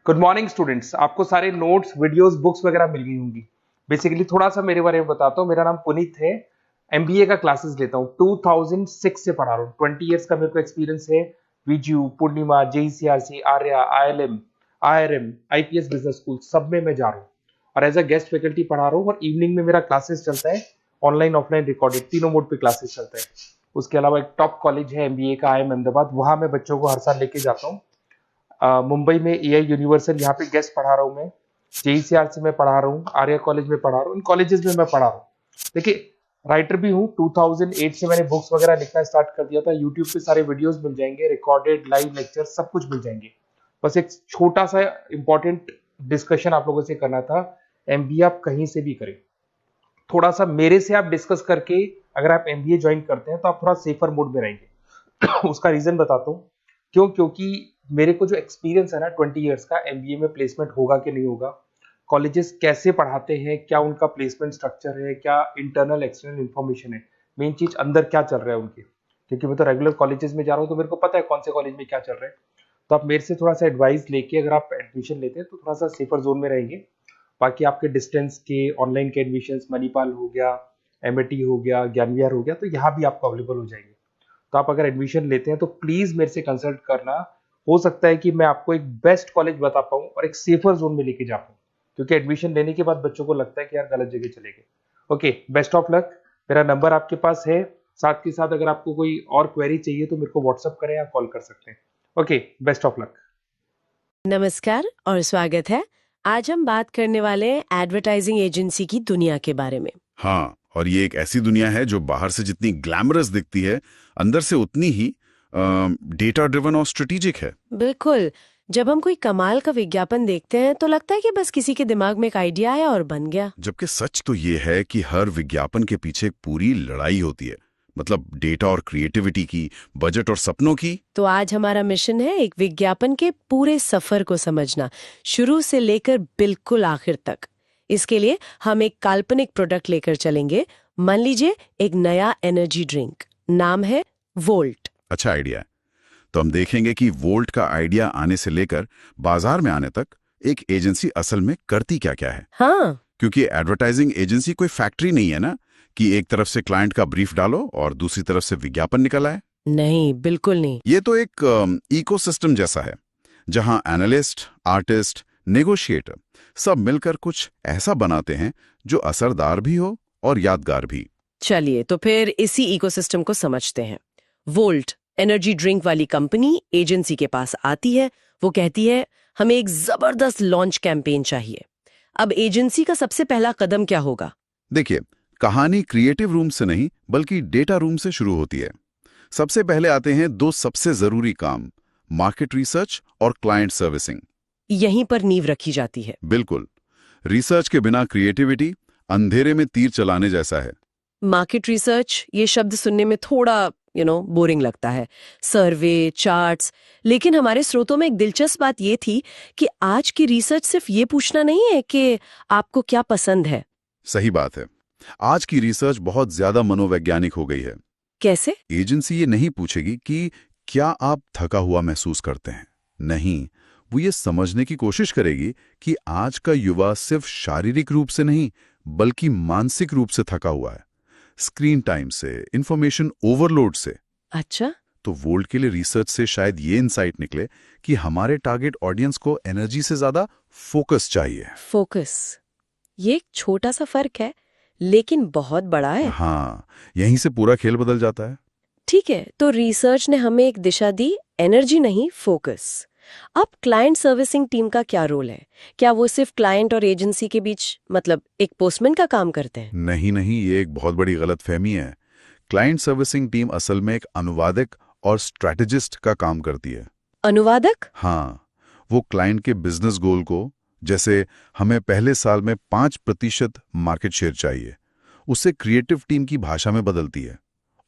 Good morning students. आपको सारे notes videos books वगैरह मिल गई होंगी। बेसिकली थोड़ा सा मेरे बारे में बताता हूँ। मेरा नाम पुनीत है। एमबीए का क्लासेस लेता हूँ। 2006 से पढ़ा रहा हूँ। 20 इयर्स का मेरे को एक्सपीरियंस है। VGU, Poornima, JECRC, Arya, ILM, IRM, IPS business school सब में मैं जा रहा हूँ और एज अ गेस्ट फैकल्टी पढ़ा रहा हूँ। और इवनिंग में मेरा क्लासेस चलता है, ऑनलाइन ऑफलाइन रिकॉर्डेड, तीनों मोड पे क्लासेस चलता है। उसके अलावा एक टॉप कॉलेज है एमबीए का, आईएम अहमदाबाद, वहां मैं बच्चों को हर साल लेके जाता हूँ। मुंबई में एआई यूनिवर्सल, यहाँ पे गेस्ट पढ़ा रहा हूँ मैं। जेईसीआरसी में पढ़ा रहा हूँ, आर्या कॉलेज में पढ़ा रहा हूँ। इन कॉलेजेस में मैं पढ़ा रहा हूँ। देखिए, राइटर भी हूँ। 2008 से मैंने बुक्स वगैरह लिखना स्टार्ट कर दिया था। यूट्यूब पे सारे वीडियोस मिल जाएंगे, रिकॉर्डेड लाइव लेक्चर सब कुछ मिल जाएंगे। बस एक छोटा सा इंपॉर्टेंट डिस्कशन आप लोगों से करना था। एमबीए आप कहीं से भी करें, थोड़ा सा मेरे से आप डिस्कस करके अगर आप एमबीए ज्वाइन करते हैं तो आप थोड़ा सेफर मोड में रहेंगे। उसका रीजन बताता हूँ क्यों। क्योंकि मेरे को जो एक्सपीरियंस है ना 20 इयर्स का, एमबीए में प्लेसमेंट होगा कि नहीं होगा, कॉलेजेस कैसे पढ़ाते हैं, क्या उनका प्लेसमेंट स्ट्रक्चर है, क्या इंटरनल एक्सटर्नल इन्फॉर्मेशन है, मेन चीज अंदर क्या चल रहा है उनके। क्योंकि मैं तो रेगुलर कॉलेजेस में जा रहा हूँ तो मेरे को पता है कौन से कॉलेज में क्या चल रहा है। तो आप मेरे से थोड़ा सा एडवाइस लेके अगर आप एडमिशन लेते हैं तो थोड़ा सा सेफर जोन में रहेंगे। बाकी आपके डिस्टेंस के ऑनलाइन के एडमिशन, मणिपाल हो गया, एमएटी हो गया, ज्ञान विहार हो गया, तो यहाँ भी आपको अवेलेबल हो जाएंगे। तो आप अगर एडमिशन लेते हैं तो प्लीज मेरे से कंसल्ट करना। हो सकता है कि मैं आपको एक बेस्ट कॉलेज बता पाऊं और एक सेफर जोन में लेके जा पाऊं। क्योंकि एडमिशन लेने के बाद बच्चों को लगता है कि यार गलत जगह चले गए। Okay, best of luck. मेरा नंबर आपके पास है। साथ के साथ अगर आपको कोई और क्वेरी चाहिए तो मेरे को व्हाट्सअप करें या कॉल कर सकते हैं। Okay, best of luck. नमस्कार और स्वागत है। आज हम बात करने वाले हैं एडवर्टाइजिंग एजेंसी की दुनिया के बारे में। हाँ, और ये एक ऐसी दुनिया है जो बाहर से जितनी ग्लैमरस दिखती है, अंदर से उतनी ही डेटा ड्रिवन और स्ट्रेटेजिक है। बिल्कुल। जब हम कोई कमाल का विज्ञापन देखते हैं तो लगता है कि बस किसी के दिमाग में एक आइडिया आया और बन गया। जबकि सच तो ये है कि हर विज्ञापन के पीछे एक पूरी लड़ाई होती है। मतलब डेटा और क्रिएटिविटी की, बजट और सपनों की। तो आज हमारा मिशन है एक विज्ञापन के पूरे सफर को समझना, शुरू से लेकर बिल्कुल आखिर तक। इसके लिए हम एक काल्पनिक प्रोडक्ट लेकर चलेंगे। मान लीजिए एक नया एनर्जी ड्रिंक, नाम है वोल्ट। अच्छा आइडिया है। तो हम देखेंगे कि वोल्ट का आइडिया आने से लेकर बाजार में आने तक एक एजेंसी असल में करती क्या क्या है। हाँ, क्योंकि एडवर्टाइजिंग एजेंसी कोई फैक्ट्री नहीं है ना, कि एक तरफ से क्लाइंट का ब्रीफ डालो और दूसरी तरफ से विज्ञापन निकल आए। नहीं, बिल्कुल नहीं। ये तो एक इकोसिस्टम जैसा है, जहां एनालिस्ट, आर्टिस्ट, नेगोशिएटर सब मिलकर कुछ ऐसा बनाते हैं जो असरदार भी हो और यादगार भी। चलिए तो फिर इसी इकोसिस्टम को समझते हैं। वोल्ट एनर्जी ड्रिंक वाली कंपनी एजेंसी के पास आती है। वो कहती है हमें एक जबरदस्त लॉन्च कैंपेन चाहिए। अब एजेंसी का सबसे पहला कदम क्या होगा? देखिए, कहानी क्रिएटिव रूम से नहीं बल्कि डेटा रूम से शुरू होती है। सबसे पहले आते हैं दो सबसे जरूरी काम, मार्केट रिसर्च और क्लाइंट सर्विसिंग। यहीं पर नींव रखी जाती है। बिल्कुल। रिसर्च के बिना क्रिएटिविटी अंधेरे में तीर चलाने जैसा है। मार्केट रिसर्च, ये शब्द सुनने में थोड़ा बोरिंग लगता है, सर्वे, चार्ट्स। लेकिन हमारे स्रोतों में एक दिलचस्प बात ये थी कि आज की रिसर्च सिर्फ ये पूछना नहीं है कि आपको क्या पसंद है। सही बात है। आज की रिसर्च बहुत ज्यादा मनोवैज्ञानिक हो गई है। कैसे? एजेंसी ये नहीं पूछेगी कि क्या आप थका हुआ महसूस करते हैं। नहीं, वो ये समझने की कोशिश करेगी कि आज का युवा सिर्फ शारीरिक रूप से नहीं बल्कि मानसिक रूप से थका हुआ है, स्क्रीन टाइम से, इंफॉर्मेशन ओवरलोड से। अच्छा। तो वोल्ट के लिए रिसर्च से शायद ये इंसाइट निकले कि हमारे टारगेट ऑडियंस को एनर्जी से ज्यादा फोकस चाहिए। फोकस, ये एक छोटा सा फर्क है लेकिन बहुत बड़ा है। हाँ, यहीं से पूरा खेल बदल जाता है। ठीक है, तो रिसर्च ने हमें एक दिशा दी, एनर्जी नहीं फोकस। अब क्लाइंट सर्विसिंग टीम का क्या रोल है? क्या वो सिर्फ क्लाइंट और एजेंसी के बीच, मतलब एक पोस्टमैन का काम करते हैं? नहीं नहीं, ये एक बहुत बड़ी गलतफहमी है। क्लाइंट सर्विसिंग टीम असल में एक अनुवादक और स्ट्रैटेजिस्ट का काम करती है। अनुवादक? हाँ, वो क्लाइंट के बिजनेस गोल को, जैसे हमें पहले साल में 5% मार्केट शेयर चाहिए, उसे क्रिएटिव टीम की भाषा में बदलती है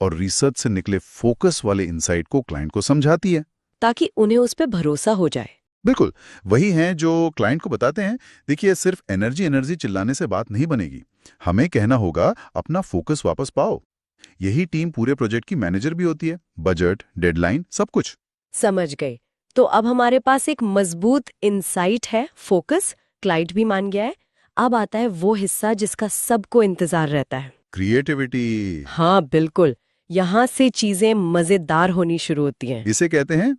और रिसर्च से निकले फोकस वाले इंसाइट को क्लाइंट को समझाती है, ताकि उन्हें उस पर भरोसा हो जाए। बिल्कुल वही हैं जो क्लाइंट को बताते हैं, देखिए सिर्फ एनर्जी एनर्जी चिल्लाने से बात नहीं बनेगी, हमें कहना होगा अपना फोकस वापस पाओ। यही टीम पूरे प्रोजेक्ट की मैनेजर भी होती है, बजट, डेडलाइन, सब कुछ। समझ गए। तो अब हमारे पास एक मजबूत इनसाइट है, फोकस, क्लाइंट भी मान गया है। अब आता है वो हिस्सा जिसका सबको इंतजार रहता है, क्रिएटिविटी। हाँ बिल्कुल, यहाँ से चीजें मजेदार होनी शुरू होती हैं। इसे कहते हैं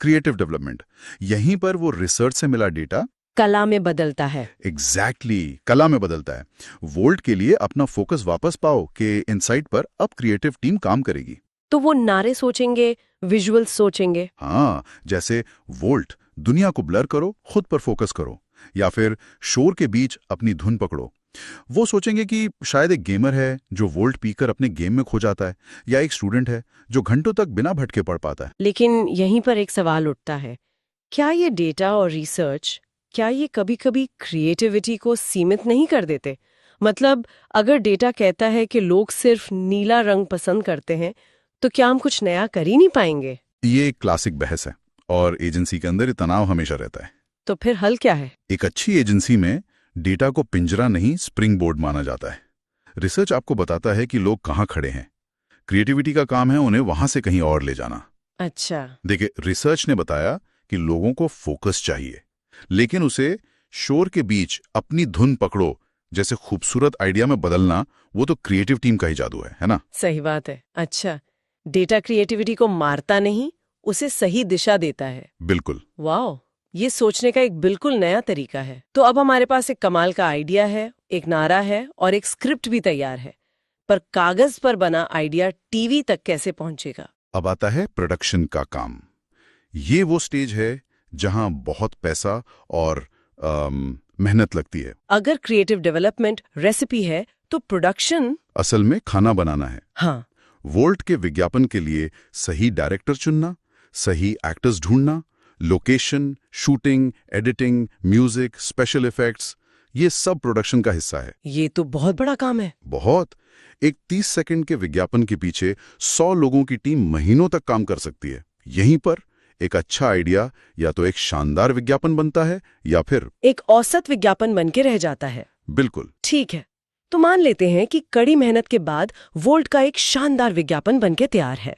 क्रिएटिव डेवलपमेंट। यहीं पर वो रिसर्च से मिला डेटा कला में बदलता है। एग्जैक्टली कला में बदलता है। वोल्ट के लिए अपना फोकस वापस पाओ के इनसाइट पर अब क्रिएटिव टीम काम करेगी। तो वो नारे सोचेंगे, विजुअल सोचेंगे। हाँ, जैसे वोल्ट दुनिया को ब्लर करो, खुद पर फोकस करो, या फिर शोर के बीच अपनी धुन पकड़ो। वो सोचेंगे कि शायद एक गेमर है जो वोल्ट पीकर अपने गेम में खो जाता है, या एक स्टूडेंट है जो घंटों तक बिना भटके पढ़ पाता है। लेकिन यहीं पर एक सवाल उठता है, क्या ये डेटा और रिसर्च, क्या ये कभी-कभी क्रिएटिविटी को सीमित नहीं कर देते? मतलब अगर डेटा कहता है कि लोग सिर्फ नीला रंग पसंद करते हैं, तो क्या हम कुछ नया कर ही नहीं पाएंगे? ये एक क्लासिक बहस है और एजेंसी के अंदर ये तनाव हमेशा रहता है। तो फिर हल क्या है? एक अच्छी एजेंसी में डेटा को पिंजरा नहीं, स्प्रिंग बोर्ड माना जाता है। रिसर्च आपको बताता है कि लोग कहाँ खड़े हैं। क्रिएटिविटी का काम है उन्हें वहां से कहीं और ले जाना। अच्छा। देखिए, रिसर्च ने बताया कि लोगों को फोकस चाहिए, लेकिन उसे शोर के बीच अपनी धुन पकड़ो जैसे खूबसूरत आइडिया में बदलना, वो तो क्रिएटिव टीम का ही जादू है ना? सही बात है। अच्छा, डेटा क्रिएटिविटी को मारता नहीं, उसे सही दिशा देता है। बिल्कुल। वाह, ये सोचने का एक बिल्कुल नया तरीका है। तो अब हमारे पास एक कमाल का आइडिया है, एक नारा है और एक स्क्रिप्ट भी तैयार है, पर कागज पर बना आइडिया टीवी तक कैसे पहुंचेगा? अब आता है प्रोडक्शन का काम। ये वो स्टेज है जहां बहुत पैसा और मेहनत लगती है। अगर क्रिएटिव डेवलपमेंट रेसिपी है, तो प्रोडक्शन असल में खाना बनाना है। हाँ, वोल्ट के विज्ञापन के लिए सही डायरेक्टर चुनना, सही एक्टर्स ढूंढना, location, shooting, editing, music, special effects, ये सब प्रोडक्शन का हिस्सा है। ये तो बहुत बड़ा काम है। बहुत। एक 30 सेकंड के विज्ञापन के पीछे 100 लोगों की टीम महीनों तक काम कर सकती है। यहीं पर एक अच्छा आइडिया या तो एक शानदार विज्ञापन बनता है या फिर एक औसत विज्ञापन बन के रह जाता है। बिल्कुल। ठीक है, तो मान लेते हैं कि कड़ी मेहनत के बाद वोल्ट का एक शानदार विज्ञापन बनके तैयार है,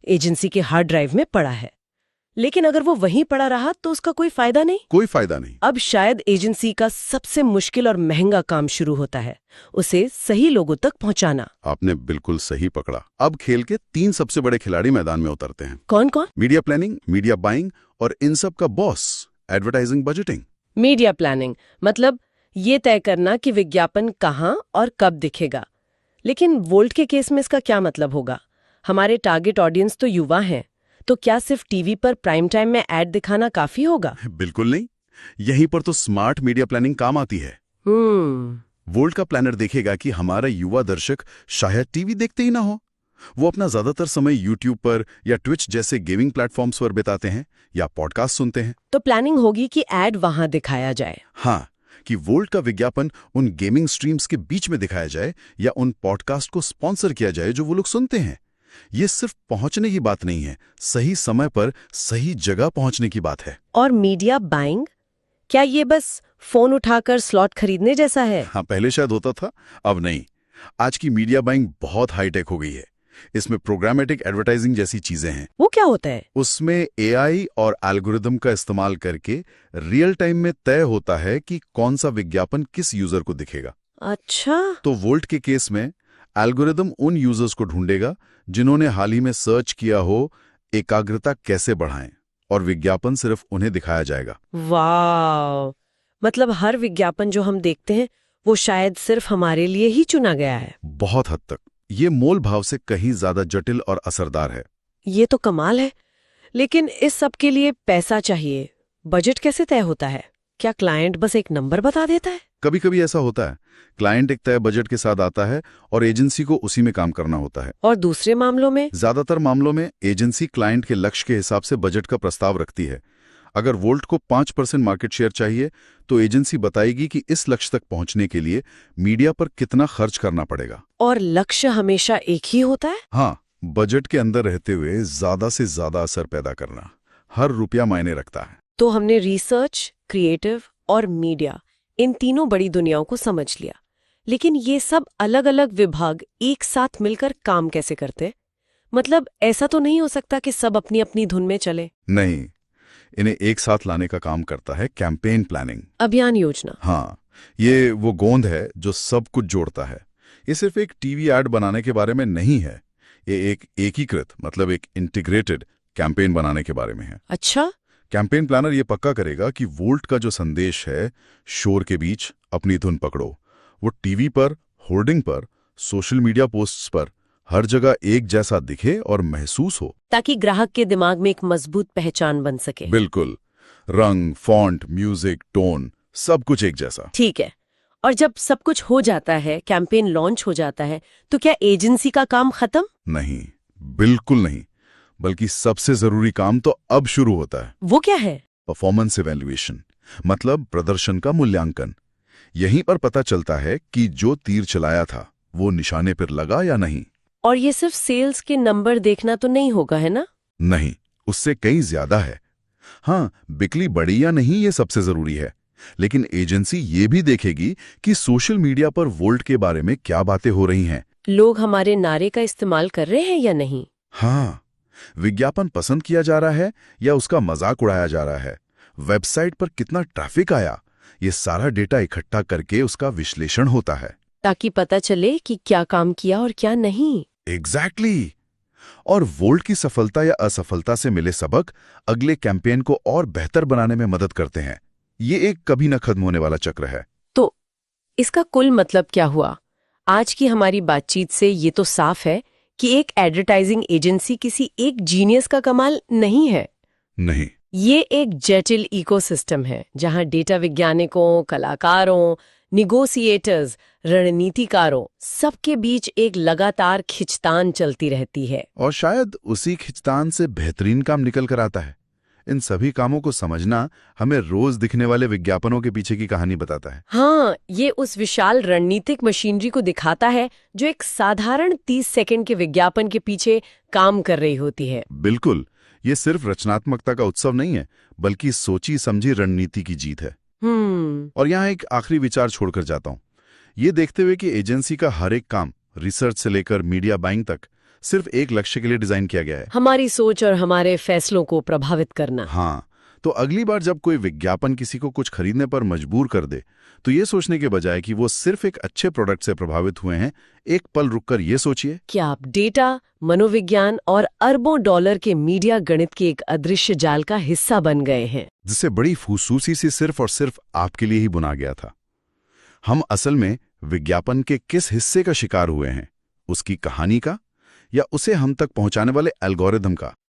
एजेंसी के हार्ड ड्राइव में पड़ा है। लेकिन अगर वो वहीं पड़ा रहा तो उसका कोई फायदा नहीं। कोई फायदा नहीं। अब शायद एजेंसी का सबसे मुश्किल और महंगा काम शुरू होता है, उसे सही लोगों तक पहुंचाना। आपने बिल्कुल सही पकड़ा। अब खेल के 3 सबसे बड़े खिलाड़ी मैदान में उतरते हैं। कौन कौन? मीडिया प्लानिंग, मीडिया बाइंग और इन सब का boss advertising budgeting. Media planning मतलब ये तय करना कि विज्ञापन कहाँ और कब दिखेगा। लेकिन वोल्ट के केस में इसका क्या मतलब होगा? हमारे टारगेट ऑडियंस तो युवा हैं, तो क्या सिर्फ टीवी पर प्राइम टाइम में ऐड दिखाना काफी होगा? बिल्कुल नहीं। यहीं पर तो स्मार्ट मीडिया प्लानिंग काम आती है। वोल्ट का प्लानर देखेगा कि हमारा युवा दर्शक शायद टीवी देखते ही ना हो, वो अपना ज्यादातर समय यूट्यूब पर या ट्विच जैसे गेमिंग प्लेटफॉर्म्स पर बिताते हैं या पॉडकास्ट सुनते हैं। तो प्लानिंग होगी कि ऐड वहां दिखाया जाए। हाँ, कि वोल्ट का विज्ञापन उन गेमिंग स्ट्रीम्स के बीच में दिखाया जाए या उन पॉडकास्ट को स्पॉन्सर किया जाए जो वो लोग सुनते हैं। ये सिर्फ पहुंचने की बात नहीं है, सही समय पर सही जगह पहुंचने की बात है। और मीडिया बाइंग, क्या ये बस फोन उठाकर स्लॉट खरीदने जैसा है? हाँ, पहले शायद होता था, अब नहीं। आज की मीडिया बाइंग बहुत हाईटेक हो गई है। इसमें प्रोग्रामेटिक एडवर्टाइजिंग जैसी चीजें हैं। वो क्या होता है? उसमें एआई और एल्गोरिदम का इस्तेमाल करके रियल टाइम में तय होता है कि कौन सा विज्ञापन किस यूजर को दिखेगा। अच्छा। तो वोल्ट के केस में एल्गोरिदम उन यूजर्स को ढूंढेगा जिन्होंने हाल ही में सर्च किया हो एकाग्रता कैसे बढ़ाएं, और विज्ञापन सिर्फ उन्हें दिखाया जाएगा। वाह, मतलब हर विज्ञापन जो हम देखते हैं वो शायद सिर्फ हमारे लिए ही चुना गया है। बहुत हद तक ये मोल भाव से कहीं ज्यादा जटिल और असरदार है। ये तो कमाल है। लेकिन इस सब के लिए पैसा चाहिए। बजट कैसे तय होता है? क्या क्लाइंट बस एक नंबर बता देता है? कभी कभी ऐसा होता है, क्लाइंट एक तय बजट के साथ आता है और एजेंसी को उसी में काम करना होता है। और दूसरे मामलों में? ज्यादातर मामलों में एजेंसी क्लाइंट के लक्ष्य के हिसाब से बजट का प्रस्ताव रखती है। अगर वोल्ट को 5% मार्केट शेयर चाहिए तो एजेंसी बताएगी कि इस लक्ष्य तक पहुंचने के लिए मीडिया पर कितना खर्च करना पड़ेगा। और लक्ष्य हमेशा एक ही होता है? हाँ, बजट के अंदर रहते हुए ज्यादा से ज्यादा असर पैदा करना। हर रुपया मायने रखता है। तो हमने रिसर्च, क्रिएटिव और मीडिया, इन तीनों बड़ी दुनियाओं को समझ लिया। लेकिन ये सब अलग अलग विभाग एक साथ मिलकर काम कैसे करते? मतलब ऐसा तो नहीं हो सकता कि सब अपनी अपनी धुन में चले? नहीं, इन्हें एक साथ लाने का काम करता है कैंपेन प्लानिंग। अभियान योजना। हाँ, ये वो गोंद है जो सब कुछ जोड़ता है। ये सिर्फ एक टीवी ऐड बनाने के बारे में नहीं है, ये एक एकीकृत मतलब एक इंटीग्रेटेड कैंपेन बनाने के बारे में है। अच्छा। कैंपेन प्लानर ये पक्का करेगा कि वोल्ट का जो संदेश है, शोर के बीच अपनी धुन पकड़ो, वो टीवी पर, होर्डिंग पर, सोशल मीडिया पोस्ट्स पर हर जगह एक जैसा दिखे और महसूस हो, ताकि ग्राहक के दिमाग में एक मजबूत पहचान बन सके। बिल्कुल। रंग, फॉन्ट, म्यूजिक, टोन, सब कुछ एक जैसा। ठीक है। और जब सब कुछ हो जाता है, कैंपेन लॉन्च हो जाता है, तो क्या एजेंसी का काम खत्म? नहीं, बिल्कुल नहीं, बल्कि सबसे जरूरी काम तो अब शुरू होता है। वो क्या है? परफॉर्मेंस इवैल्यूएशन, मतलब प्रदर्शन का मूल्यांकन। यहीं पर पता चलता है कि जो तीर चलाया था वो निशाने पर लगा या नहीं। और ये सिर्फ सेल्स के नंबर देखना तो नहीं होगा, है ना? नहीं, उससे कहीं ज्यादा है। हाँ, बिक्री बढ़ी या नहीं ये सबसे जरूरी है, लेकिन एजेंसी ये भी देखेगी कि सोशल मीडिया पर वोल्ट के बारे में क्या बातें हो रही हैं। लोग हमारे नारे का इस्तेमाल कर रहे हैं या नहीं? हाँ, विज्ञापन पसंद किया जा रहा है या उसका मजाक उड़ाया जा रहा है, वेबसाइट पर कितना ट्रैफिक आया, ये सारा डेटा इकट्ठा करके उसका विश्लेषण होता है, ताकि पता चले कि क्या काम किया और क्या नहीं। एग्जैक्टली। और वोल्ट की सफलता या असफलता से मिले सबक अगले कैंपेन को और बेहतर बनाने में मदद करते हैं। ये एक कभी न खत्म होने वाला चक्र है। तो इसका कुल मतलब क्या हुआ? आज की हमारी बातचीत से ये तो साफ है कि एक एडवर्टाइजिंग एजेंसी किसी एक जीनियस का कमाल नहीं है। नहीं, ये एक जटिल इकोसिस्टम है जहां डेटा वैज्ञानिकों, कलाकारों, निगोशिएटर्स, रणनीतिकारों सबके बीच एक लगातार खिंचतान चलती रहती है। और शायद उसी खिंचतान से बेहतरीन काम निकल कर आता है। इन सभी कामों को समझना हमें रोज दिखने वाले विज्ञापनों के पीछे की कहानी बताता है। हाँ, ये उस विशाल रणनीतिक मशीनरी को दिखाता है जो एक साधारण 30 सेकंड के विज्ञापन के पीछे काम कर रही होती है। बिल्कुल, ये सिर्फ रचनात्मकता का उत्सव नहीं है, बल्कि सोची समझी रणनीति की जीत है। और यहाँ एक आखिरी विचार छोड़कर जाता हूँ। ये देखते हुए कि एजेंसी का हर एक काम, रिसर्च से लेकर मीडिया बाइंग तक, सिर्फ एक लक्ष्य के लिए डिजाइन किया गया है, हमारी सोच और हमारे फैसलों को प्रभावित करना। हाँ, तो अगली बार जब कोई विज्ञापन किसी को कुछ खरीदने पर मजबूर कर दे, तो ये सोचने के बजाय कि वो सिर्फ एक अच्छे प्रोडक्ट से प्रभावित हुए हैं, एक पल रुककर ये सोचिए कि आप डेटा, मनोविज्ञान और अरबों डॉलर के मीडिया गणित के एक अदृश्य जाल का हिस्सा बन गए हैं, जिसे बड़ी खूबसूरती से सिर्फ और सिर्फ आपके लिए ही बुना गया था। हम असल में विज्ञापन के किस हिस्से का शिकार हुए हैं, उसकी कहानी का या उसे हम तक पहुंचाने वाले एल्गोरिदम का?